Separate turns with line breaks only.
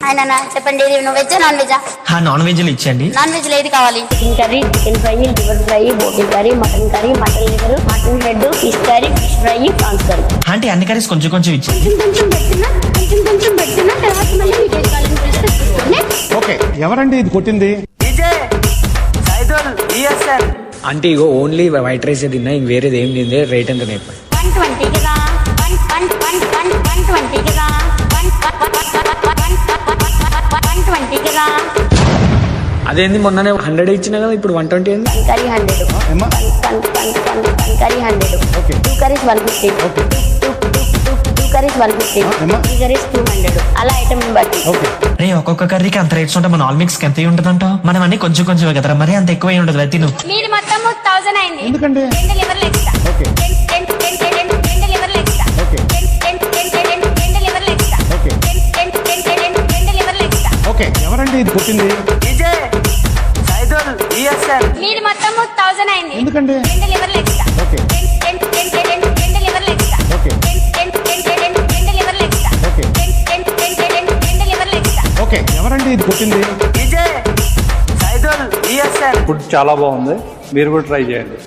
ఆయన చెప్పండి, నువ్వు వెజ్ నాన్ వెజా?
నాన్ వెజ్ ఇచ్చండి.
నాన్ వెజ్ ఏది కావాలి?
Chicken curry, chicken fry, liver fry, బోటీ curry, mutton curry, mutton liver, mutton head, fish curry, fish fry, prawns curry.
అంటే అన్ని కర్రీస్ కొంచెం కొంచెం ఇచ్చి
కొంచెం పెడుతున్నా తర్వాత మళ్ళీ మీకు ఏది కావాలని పిలిస్తే.
ఓకే, ఎవరండి ఇది కొట్టింది?
అంటే ఇగో ఓన్లీ వైట్ రైస్ తిన్నా, ఇంక వేరేది ఏం తిందే. రేట్ ఎంత నేర్పండి?
120 కదా, 120 కదా, 120 కదా.
అదేంది మొన్ననే 100 ఇచ్చినా కదా, ఇప్పుడు 120 ఏంది?
కర్రీ 100,
ఏమ్మా?
Curry 100,
okay.
2 curries 150,
okay.
2 curries 150,
ఏమ్మా?
3 కర్రీస్ 200. అలా ఐటమ్ బట్టి.
ఓకే.
రే ఒక్కొక్క కర్రీకి అంత రేట్స్ ఉంటే మన ఆల్ మిక్స్ ఎంత ఉంటదంట? మనం అన్ని కొంచెం కొంచెం కదరా, మరి అంత ఎక్కువ ఉండదు. తిను.
మీరు మొత్తం 1000 అయింది.
ఎందుకండి?
2 లివర్లు ఎక్స్ట్రా.
ఓకే.
2 లివర్లు ఎక్స్ట్రా.
ఓకే.
2 లివర్లు ఎక్స్ట్రా.
ఓకే.
2 లివర్లు ఎక్స్ట్రా.
ఓకే, ఎవరండి ఇది కొట్టింది?
మీరు మొత్తం 1000 అయింది.
ఎందుకండి?
2 లివర్లు ఎక్స్ట్రా.
ఓకే.
2 లివర్లు ఎక్స్ట్రా.
ఓకే.
2 లివర్లు ఎక్స్ట్రా.
ఓకే.
2 లివర్లు ఎక్స్ట్రా.
ఓకే, ఎవరండి ఇది కొట్టింది?
ఫుడ్ చాలా బాగుంది, మీరు కూడా ట్రై చేయండి.